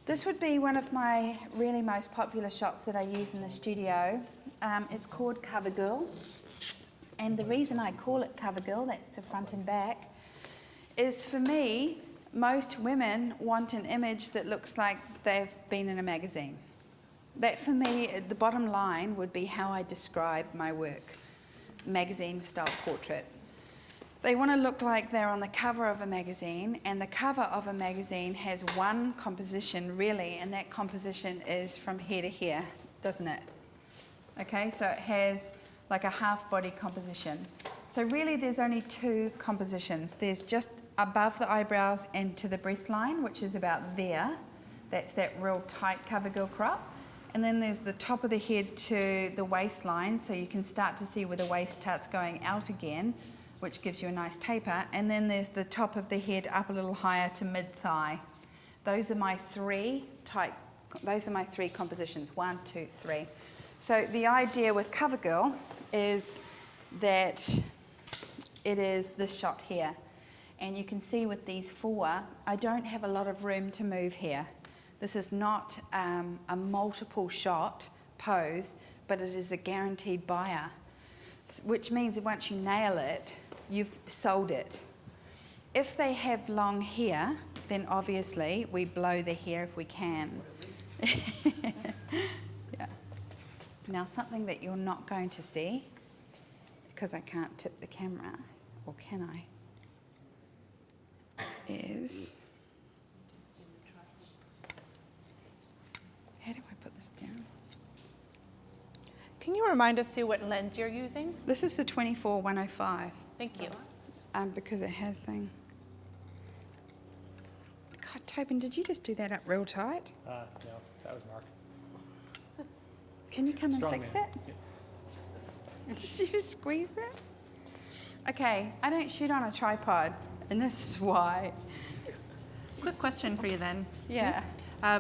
This would be one of my really most popular shots that I use in the studio. It's called Covergirl. And the reason I call it Covergirl, that's the front and back, is for me, most women want an image that looks like they've been in a magazine. That for me, the bottom line would be how I describe my work, magazine style portrait. They want to look like they're on the cover of a magazine, and the cover of a magazine has one composition really, and that composition is from here to here, doesn't it? Okay, so it has like a half body composition. So really there's only two compositions. There's just above the eyebrows and to the breast line, which is about there. That's that real tight CoverGirl crop. And then there's the top of the head to the waistline, so you can start to see where the waist starts going out again, which gives you a nice taper. And then there's the top of the head up a little higher to mid-thigh. Those are my three compositions, 1, 2, 3. So the idea with CoverGirl is that it is this shot here. And you can see with these four, I don't have a lot of room to move here. This is not a multiple shot pose, but it is a guaranteed buyer, which means that once you nail it, you've sold it. If they have long hair, then obviously we blow the hair if we can. Yeah. Now something that you're not going to see, because I can't tip the camera, or can I, is, how do I put this down? Can you remind us, Sue, what lens you're using? This is the 24-105. Thank you. Because it has thing. God, Tobin, did you just do that up real tight? No, that was Mark. Can you come Strong and fix man. it? Did you just squeeze that? Okay, I don't shoot on a tripod, and this is why. Quick question for you then. Yeah.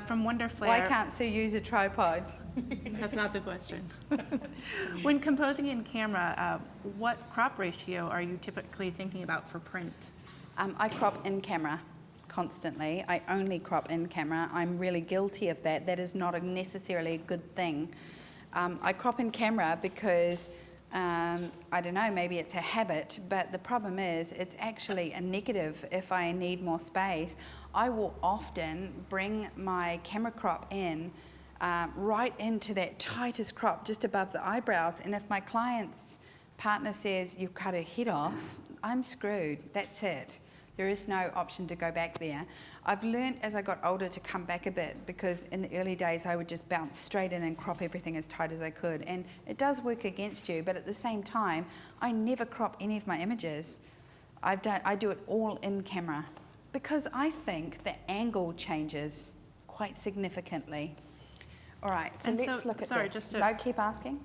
From Wonder Flare. Why can't Sue use a tripod? That's not the question. When composing in camera, what crop ratio are you typically thinking about for print? I crop in camera constantly. I only crop in camera. I'm really guilty of that. That is not necessarily a good thing. I crop in camera because, I don't know, maybe it's a habit, but the problem is it's actually a negative if I need more space. I will often bring my camera crop in right into that tightest crop just above the eyebrows, and if my client's partner says you've cut her head off, I'm screwed. That's it. There is no option to go back there. I've learned as I got older to come back a bit, because in the early days I would just bounce straight in and crop everything as tight as I could, and it does work against you, but at the same time I never crop any of my images. I do it all in camera because I think the angle changes quite significantly. All right, so let's look at this. No, keep asking.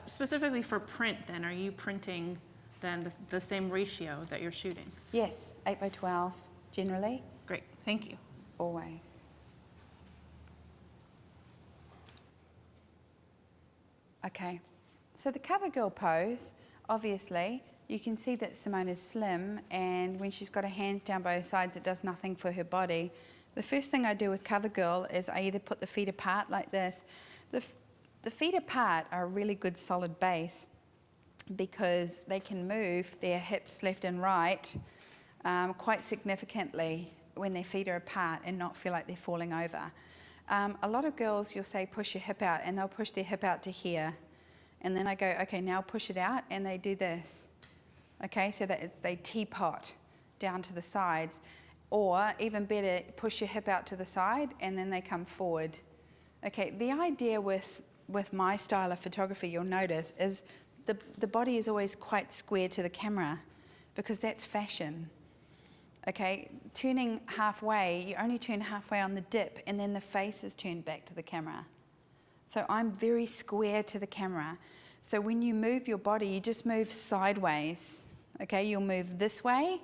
Specifically for print then, are you printing then the same ratio that you're shooting? Yes, 8x12 generally. Great, thank you. Always. Okay, so the CoverGirl pose, obviously, you can see that Simone is slim, and when she's got her hands down both sides, it does nothing for her body. The first thing I do with CoverGirl is I either put the feet apart like this. The feet apart are a really good solid base, because they can move their hips left and right quite significantly when their feet are apart and not feel like they're falling over. A lot of girls, you'll say push your hip out, and they'll push their hip out to here, and then I go, okay, now push it out, and they do this. Okay, so that they teapot down to the sides, or even better, push your hip out to the side and then they come forward. Okay, the idea with my style of photography, you'll notice, is the body is always quite square to the camera, because that's fashion. Okay, turning halfway, you only turn halfway on the dip, and then the face is turned back to the camera. So I'm very square to the camera. So when you move your body, you just move sideways. Okay, you'll move this way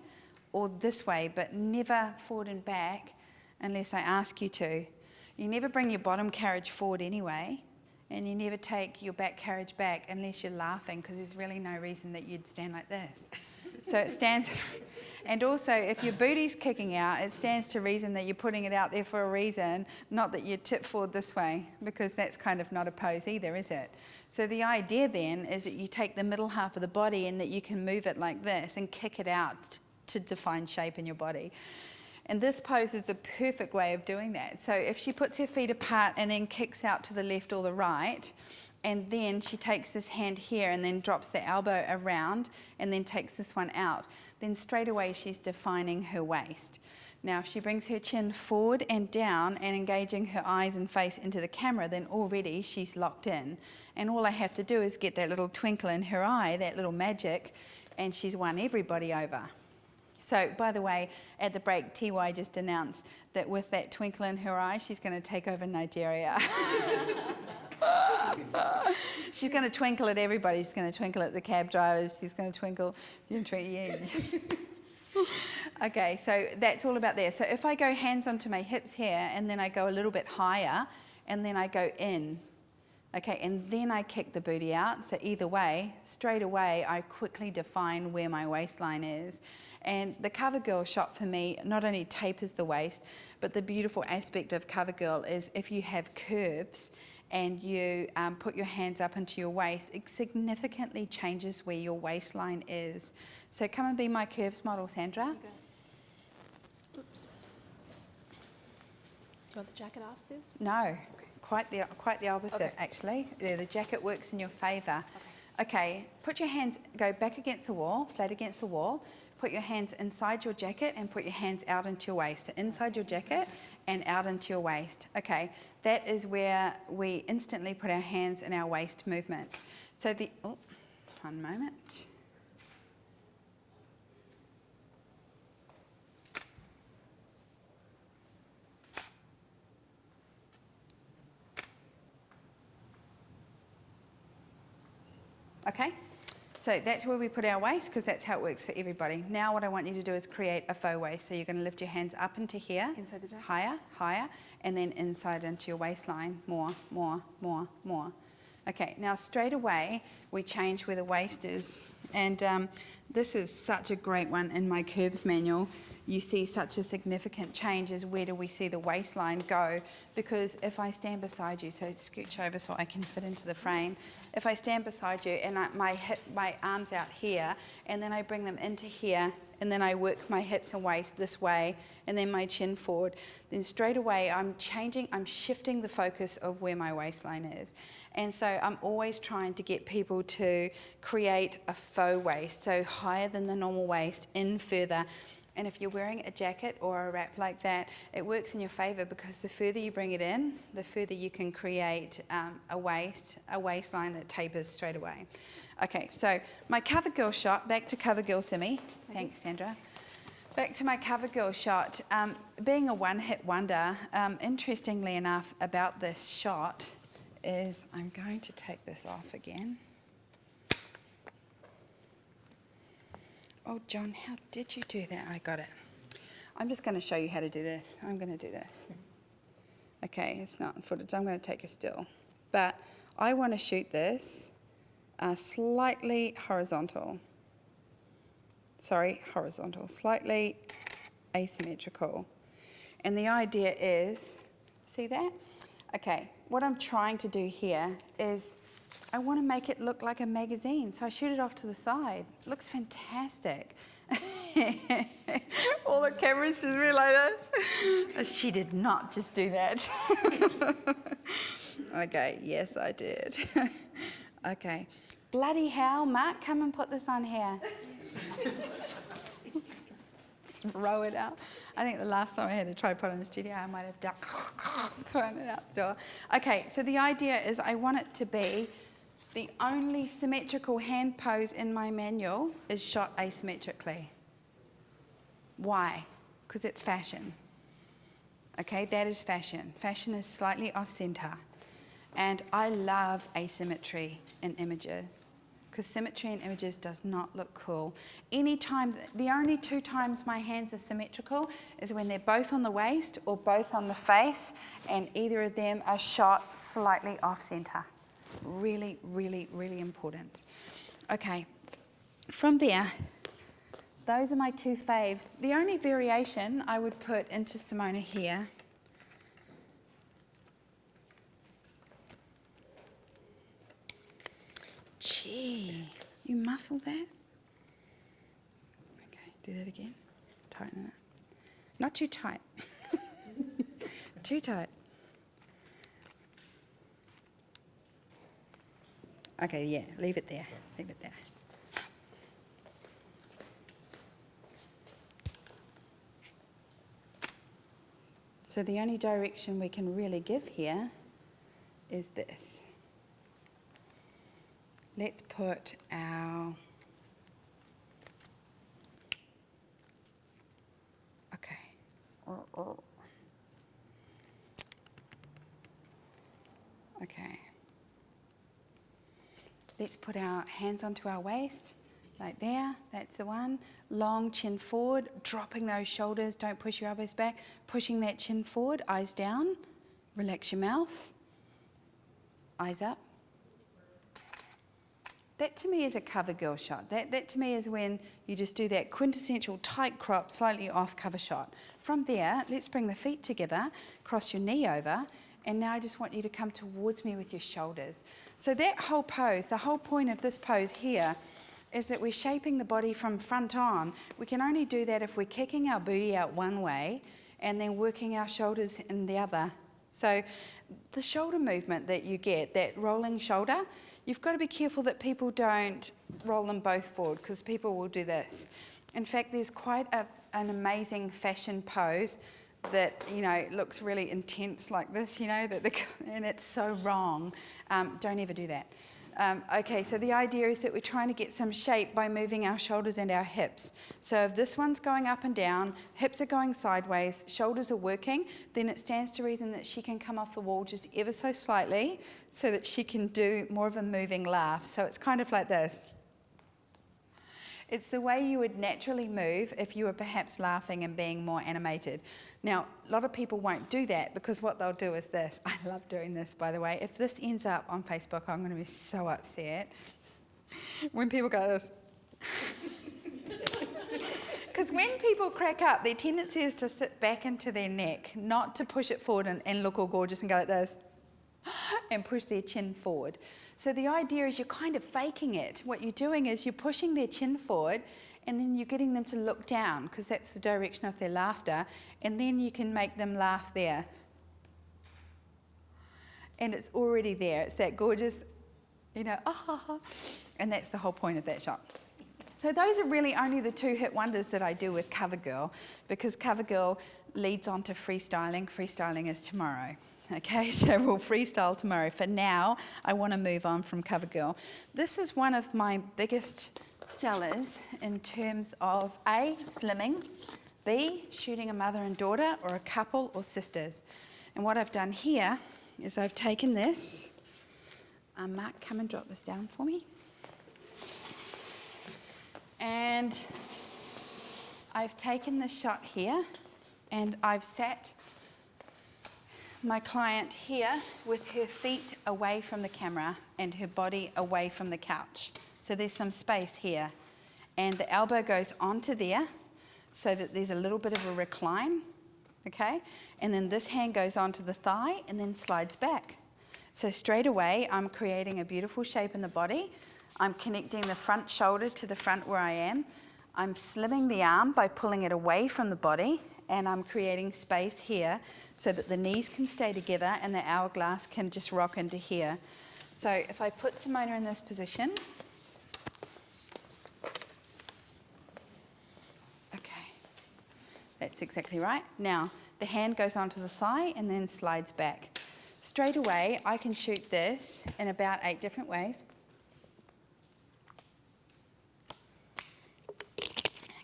or this way, but never forward and back unless I ask you to. You never bring your bottom carriage forward anyway, and you never take your back carriage back unless you're laughing, because there's really no reason that you'd stand like this. So it stands, and also if your booty's kicking out, it stands to reason that you're putting it out there for a reason, not that you tip forward this way, because that's kind of not a pose either, is it? So the idea then is that you take the middle half of the body and that you can move it like this and kick it out to define shape in your body. And this pose is the perfect way of doing that. So if she puts her feet apart and then kicks out to the left or the right, and then she takes this hand here and then drops the elbow around and then takes this one out, then straight away she's defining her waist. Now if she brings her chin forward and down and engaging her eyes and face into the camera, then already she's locked in. And all I have to do is get that little twinkle in her eye, that little magic, and she's won everybody over. So, by the way, at the break, TY just announced that with that twinkle in her eye, she's going to take over Nigeria. She's going to twinkle at everybody. She's going to twinkle at the cab drivers. She's going to twinkle. Yeah. Okay, so that's all about there. So if I go hands onto my hips here, and then I go a little bit higher, and then I go in, okay, and then I kick the booty out. So either way, straight away, I quickly define where my waistline is. And the Covergirl shot for me not only tapers the waist, but the beautiful aspect of Covergirl is if you have curves and you put your hands up into your waist, it significantly changes where your waistline is. So come and be my curves model, Sandra. Okay. Oops. Do you want the jacket off, Sue? No, quite the opposite, Okay. actually. The jacket works in your favour. Okay, put your hands, go back against the wall, flat against the wall. Put your hands inside your jacket and put your hands out into your waist. So inside your jacket and out into your waist. Okay, that is where we instantly put our hands in our waist movement. So one moment. Okay. So that's where we put our waist, because that's how it works for everybody. Now what I want you to do is create a faux waist. So you're going to lift your hands up into here, Inside the jacket? higher, and then inside into your waistline, more. Okay, now straight away we change where the waist is. And this is such a great one in my curves manual. You see such a significant change as where do we see the waistline go? Because if I stand beside you, so scooch over so I can fit into the frame. If I stand beside you and my arms out here, and then I bring them into here, and then I work my hips and waist this way, and then my chin forward, then straight away I'm shifting the focus of where my waistline is. And so I'm always trying to get people to create a faux waist, so higher than the normal waist, in further. And if you're wearing a jacket or a wrap like that, it works in your favour, because the further you bring it in, the further you can create a waistline that tapers straight away. Okay, so my Covergirl shot, back to Covergirl Simi. Thanks, Sandra. Back to my Covergirl shot. Being a one-hit wonder, interestingly enough about this shot is, I'm going to take this off again. Oh, John, how did you do that? I got it. I'm just going to show you how to do this. I'm going to do this. Okay, it's not in footage. I'm going to take a still. But I want to shoot this slightly horizontal. Sorry, horizontal. Slightly asymmetrical. And the idea is, see that? Okay, what I'm trying to do here is I want to make it look like a magazine, so I shoot it off to the side. It looks fantastic. All the cameras just realise that. She did not just do that. Okay, yes, I did. Okay. Bloody hell, Mark, come and put this on here. Row it out. I think the last time I had a tripod in the studio, I might have thrown it out the door. Okay, so the idea is I want it to be the only symmetrical hand pose in my manual is shot asymmetrically. Why? Because it's fashion. Okay, that is fashion. Fashion is slightly off-center. And I love asymmetry in images, because symmetry in images does not look cool. Anytime, the only two times my hands are symmetrical is when they're both on the waist or both on the face, and either of them are shot slightly off-center. Really, really, really important. Okay, from there, those are my two faves. The only variation I would put into Simona here Gee, you muscle that? Okay, do that again. Tighten it. Not too tight. Too tight. Okay, yeah, leave it there. Leave it there. So the only direction we can really give here is this. Let's put our, okay. Okay. Let's put our hands onto our waist, like there, that's the one. Long chin forward, dropping those shoulders, don't push your elbows back, pushing that chin forward, eyes down, relax your mouth, eyes up. That to me is a Covergirl shot. That to me is when you just do that quintessential tight crop, slightly off cover shot. From there, let's bring the feet together, cross your knee over, and now I just want you to come towards me with your shoulders. So that whole pose, the whole point of this pose here is that we're shaping the body from front on. We can only do that if we're kicking our booty out one way and then working our shoulders in the other. So the shoulder movement that you get, that rolling shoulder, you've got to be careful that people don't roll them both forward because people will do this. In fact, there's quite an amazing fashion pose that, you know, looks really intense like this, you know, and it's so wrong. Don't ever do that. Okay, so the idea is that we're trying to get some shape by moving our shoulders and our hips. So if this one's going up and down, hips are going sideways, shoulders are working, then it stands to reason that she can come off the wall just ever so slightly so that she can do more of a moving laugh. So it's kind of like this. It's the way you would naturally move if you were perhaps laughing and being more animated. Now, a lot of people won't do that because what they'll do is this. I love doing this, by the way. If this ends up on Facebook, I'm going to be so upset. When people go this. Because when people crack up, their tendency is to sit back into their neck, not to push it forward and look all gorgeous and go like this. And push their chin forward. So the idea is you're kind of faking it. What you're doing is you're pushing their chin forward and then you're getting them to look down because that's the direction of their laughter, and then you can make them laugh there. And it's already there. It's that gorgeous, you know, and that's the whole point of that shot. So those are really only the two hit wonders that I do with Covergirl, because Covergirl leads on to freestyling. Freestyling is tomorrow. Okay, so we'll freestyle tomorrow. For now, I want to move on from Covergirl. This is one of my biggest sellers in terms of A, slimming, B, shooting a mother and daughter or a couple or sisters. And what I've done here is I've taken this. Mark, come and drop this down for me. And I've taken this shot here and I've sat my client here with her feet away from the camera and her body away from the couch. So there's some space here. And the elbow goes onto there so that there's a little bit of a recline, okay? And then this hand goes onto the thigh and then slides back. So straight away, I'm creating a beautiful shape in the body. I'm connecting the front shoulder to the front where I am. I'm slimming the arm by pulling it away from the body, and I'm creating space here so that the knees can stay together and the hourglass can just rock into here. So if I put Simona in this position, okay, that's exactly right. Now, the hand goes onto the thigh and then slides back. Straight away, I can shoot this in about 8 different ways.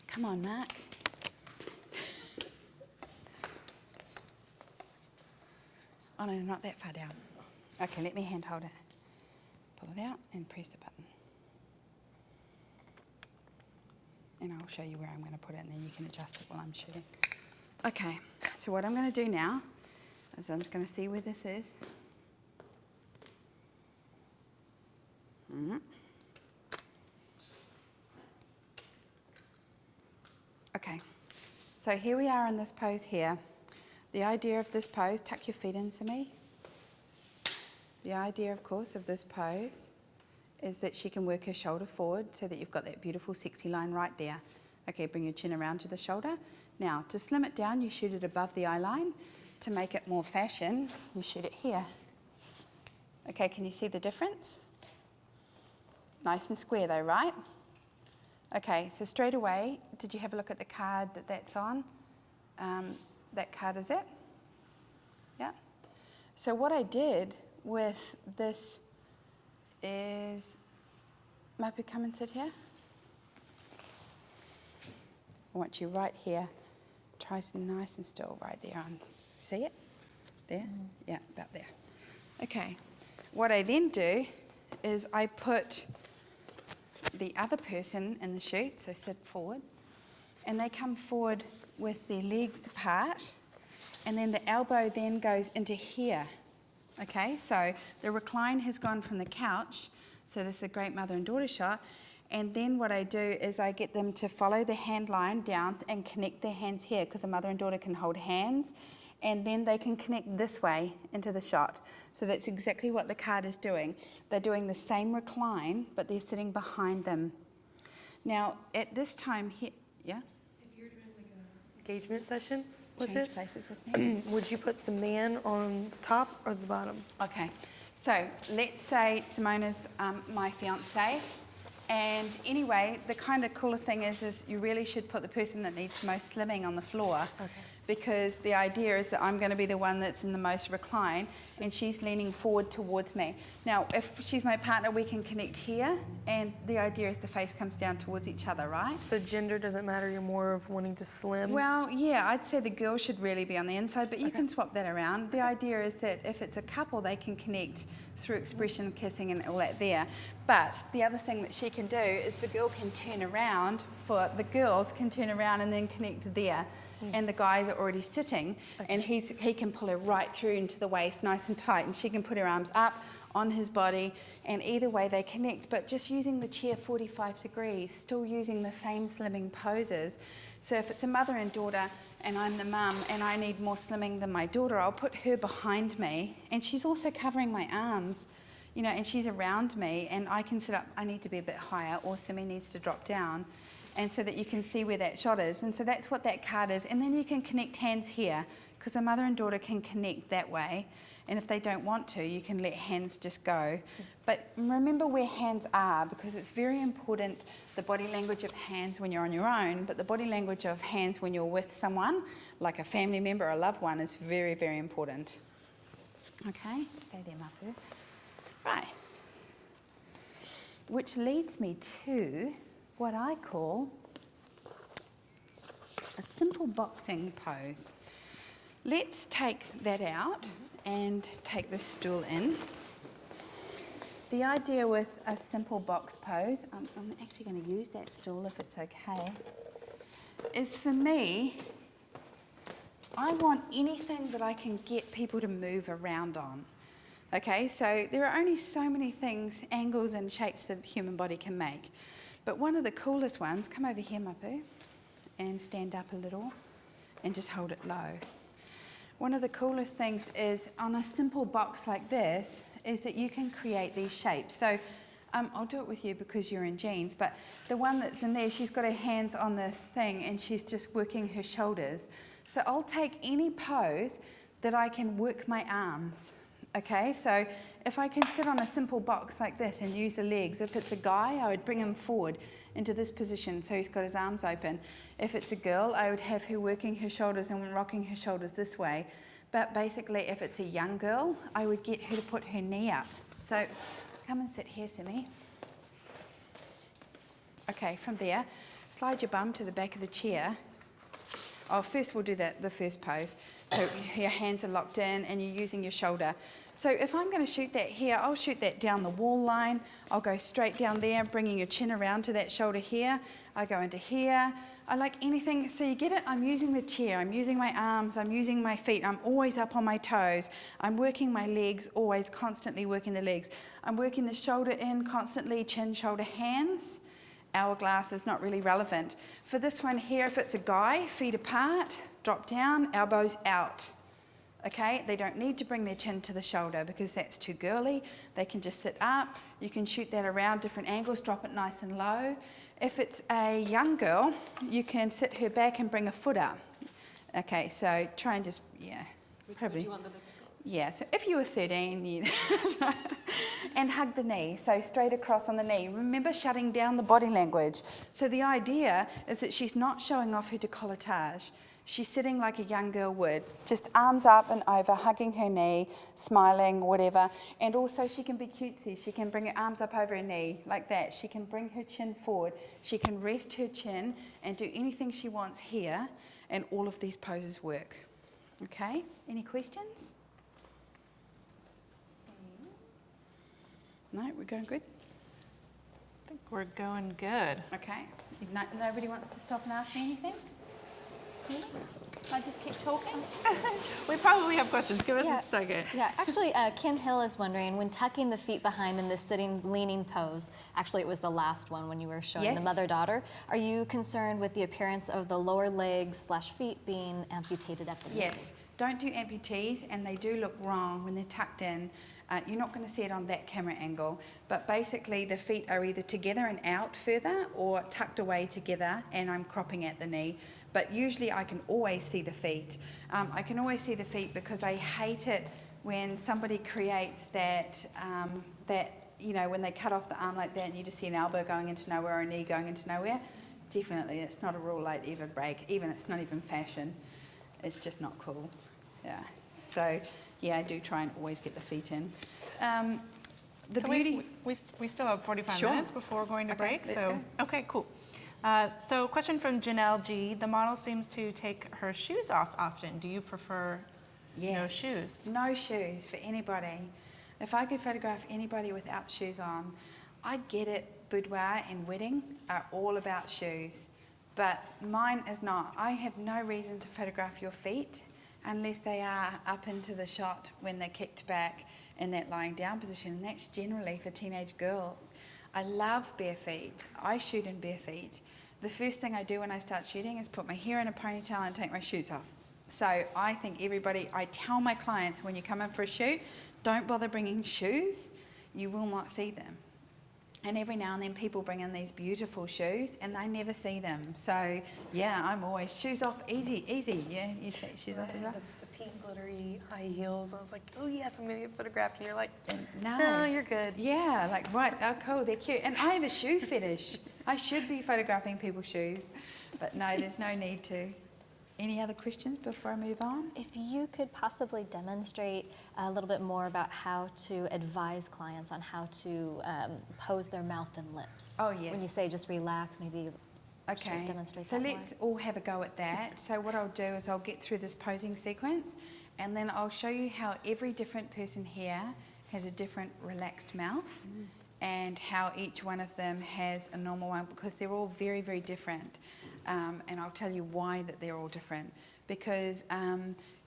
Come on, Mark. Oh no, not that far down. Okay, let me hand hold it. Pull it out and press the button. And I'll show you where I'm going to put it and then you can adjust it while I'm shooting. Okay, so what I'm going to do now is I'm just going to see where this is. Okay, so here we are in this pose here. The idea of this pose, tuck your feet into me. The idea, of course, of this pose is that she can work her shoulder forward so that you've got that beautiful sexy line right there. Okay, bring your chin around to the shoulder. Now, to slim it down, you shoot it above the eye line. To make it more fashion, you shoot it here. Okay, can you see the difference? Nice and square though, right? Okay, so straight away, did you have a look at the card that's on? That card is it? Yeah. So what I did with this is, Mapu, come and sit here. I want you right here. Try some nice and still right there. See it? There? Yeah, about there. Okay. What I then do is I put the other person in the shoot, so sit forward, and they come forward with their legs apart, and then the elbow then goes into here. Okay, so the recline has gone from the couch, so this is a great mother and daughter shot, and then what I do is I get them to follow the hand line down and connect their hands here, because a mother and daughter can hold hands, and then they can connect this way into the shot. So that's exactly what the card is doing. They're doing the same recline, but they're sitting behind them. Now, at this time here, yeah? If you're doing like an engagement session with Change this, places with me. would you put the man on top or the bottom? Okay, so let's say Simona's my fiance, and anyway, the kind of cooler thing is you really should put the person that needs the most slimming on the floor. Okay. Because the idea is that I'm going to be the one that's in the most recline, and she's leaning forward towards me. Now, if she's my partner, we can connect here, and the idea is the face comes down towards each other, right? So gender doesn't matter, you're more of wanting to slim? Well, yeah, I'd say the girl should really be on the inside, but you can swap that around. The idea is that if it's a couple, they can connect through expression, kissing, and all that there. But the other thing that she can do is the girl can turn around, the girls can turn around and then connect there. And the guys are already sitting, and he can pull her right through into the waist, nice and tight, and she can put her arms up on his body, and either way they connect, but just using the chair 45 degrees, still using the same slimming poses. So if it's a mother and daughter, and I'm the mum, and I need more slimming than my daughter, I'll put her behind me, and she's also covering my arms, you know, and she's around me, and I can sit up, I need to be a bit higher, or Simi needs to drop down, and so that you can see where that shot is. And so that's what that card is. And then you can connect hands here, because a mother and daughter can connect that way. And if they don't want to, you can let hands just go. But remember where hands are, because it's very important, the body language of hands when you're on your own, but the body language of hands when you're with someone, like a family member or a loved one, is very, very important. Okay, stay there, Mapu. Right. Which leads me to what I call a simple boxing pose. Let's take that out and take the stool in. The idea with a simple box pose, I'm actually going to use that stool if it's okay, is for me, I want anything that I can get people to move around on. Okay, so there are only so many things, angles and shapes the human body can make. But one of the coolest ones, come over here, Mapu, and stand up a little and just hold it low. One of the coolest things is on a simple box like this is that you can create these shapes. So I'll do it with you because you're in jeans, but the one that's in there, she's got her hands on this thing and she's just working her shoulders. So I'll take any pose that I can work my arms. Okay, so if I can sit on a simple box like this and use the legs, if it's a guy, I would bring him forward into this position so he's got his arms open. If it's a girl, I would have her working her shoulders and rocking her shoulders this way. But basically, if it's a young girl, I would get her to put her knee up. So come and sit here, Simi. Okay, from there, slide your bum to the back of the chair. Oh, first we'll do the first pose. So your hands are locked in and you're using your shoulder. So if I'm going to shoot that here, I'll shoot that down the wall line. I'll go straight down there, bringing your chin around to that shoulder here. I go into here. I like anything. So you get it? I'm using the chair. I'm using my arms. I'm using my feet. I'm always up on my toes. I'm working my legs, always constantly working the legs. I'm working the shoulder in constantly, chin, shoulder, hands. hourglass is not really relevant. For this one here, if it's a guy, feet apart, drop down, elbows out. Okay, they don't need to bring their chin to the shoulder because that's too girly. They can just sit up. You can shoot that around different angles, drop it nice and low. If it's a young girl, you can sit her back and bring a foot up. Okay, so try and just, probably. Do you want the Yeah, so if you were 13, and hug the knee, so straight across on the knee. Remember shutting down the body language. So the idea is that she's not showing off her décolletage. She's sitting like a young girl would, just arms up and over, hugging her knee, smiling, whatever. And also she can be cutesy. She can bring her arms up over her knee like that. She can bring her chin forward. She can rest her chin and do anything she wants here, and all of these poses work. Okay, any questions? No, we're going good? I think we're going good. Okay. If nobody wants to stop and ask me anything? I just keep talking? We probably have questions. Give us Yeah. a second. Yeah, actually, Kim Hill is wondering, when tucking the feet behind in this sitting, leaning pose, actually it was the last one when you were showing Yes. the mother-daughter, are you concerned with the appearance of the lower legs / feet being amputated at the knee? Yes. Don't do amputees, and they do look wrong when they're tucked in. You're not going to see it on that camera angle, but basically the feet are either together and out further or tucked away together, and I'm cropping at the knee. But usually I can always see the feet. I can always see the feet because I hate it when somebody creates that, when they cut off the arm like that and you just see an elbow going into nowhere or a knee going into nowhere. Definitely, it's not a rule I'd ever break. Even it's not even fashion. It's just not cool. Yeah. So, yeah, I do try and always get the feet in. The So beauty... we still have 45 Sure. minutes before we're going to Okay, break. let's So go. okay, cool. So question from Janelle G. The model seems to take her shoes off often. Do you prefer no shoes? No shoes for anybody. If I could photograph anybody without shoes on, I'd get it. Boudoir and wedding are all about shoes, but mine is not. I have no reason to photograph your feet unless they are up into the shot when they're kicked back in that lying down position, and that's generally for teenage girls. I love bare feet. I shoot in bare feet. The first thing I do when I start shooting is put my hair in a ponytail and take my shoes off. So I think I tell my clients when you come in for a shoot, don't bother bringing shoes, you will not see them. And every now and then people bring in these beautiful shoes and they never see them. So yeah, I'm always shoes off, easy. Yeah, you take shoes off as well. The pink glittery high heels. I was like, oh yes, I'm gonna get photographed. And you're like, No. no, you're good. Yeah, like, right, oh cool, they're cute. And I have a shoe fetish. I should be photographing people's shoes, but no, there's no need to. Any other questions before I move on? If you could possibly demonstrate a little bit more about how to advise clients on how to pose their mouth and lips. Oh, yes. When you say just relax, maybe Okay, demonstrate so that let's all have a go at that. So what I'll do is I'll get through this posing sequence and then I'll show you how every different person here has a different relaxed mouth and how each one of them has a normal one, because they're all very, very different. And I'll tell you why that they're all different. Because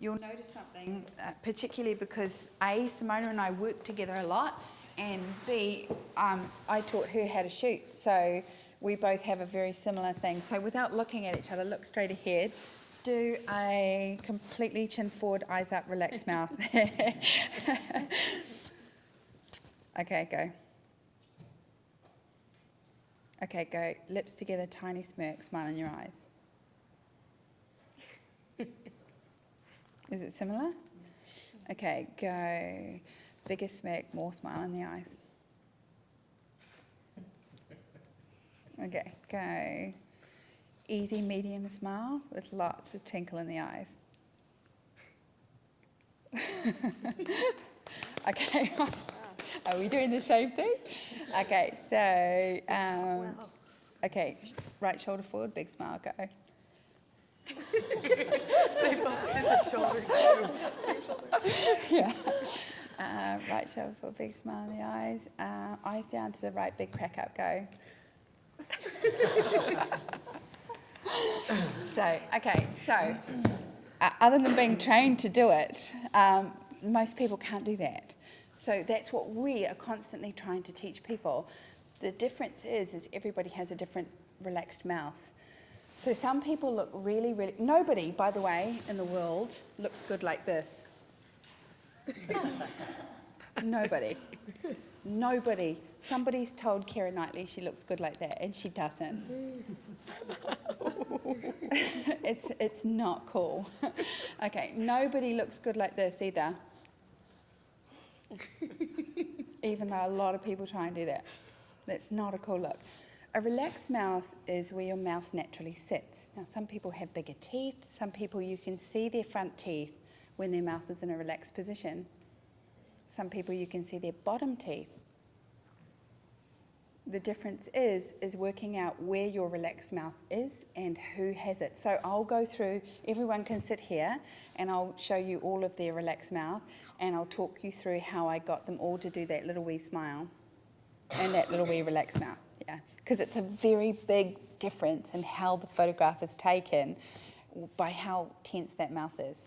you'll notice something, particularly because A, Simona and I work together a lot, and B, I taught her how to shoot. So we both have a very similar thing. So without looking at each other, look straight ahead. Do a completely chin forward, eyes up, relaxed mouth. Okay, go. Okay, go. Lips together, tiny smirk, smile in your eyes. Is it similar? Okay, go. Bigger smirk, more smile in the eyes. Okay, go. Easy, medium smile with lots of twinkle in the eyes. Okay, are we doing the same thing? Okay, so, okay, right shoulder forward, big smile, go. They both did the shoulder too. Yeah. Right shoulder forward, big smile in the eyes. Eyes down to the right, big crack up, go. So, other than being trained to do it, most people can't do that. So that's what we are constantly trying to teach people. The difference is everybody has a different relaxed mouth. So some people look really, really, nobody, by the way, in the world looks good like this. Nobody. Nobody. Somebody's told Keira Knightley she looks good like that, and she doesn't. It's not cool. Okay, nobody looks good like this either. Even though a lot of people try and do that. That's not a cool look. A relaxed mouth is where your mouth naturally sits. Now, some people have bigger teeth. Some people, you can see their front teeth when their mouth is in a relaxed position. Some people, you can see their bottom teeth. The difference is working out where your relaxed mouth is and who has it. So I'll go through, everyone can sit here, and I'll show you all of their relaxed mouth, and I'll talk you through how I got them all to do that little wee smile and that little wee relaxed mouth. Yeah, because it's a very big difference in how the photograph is taken by how tense that mouth is.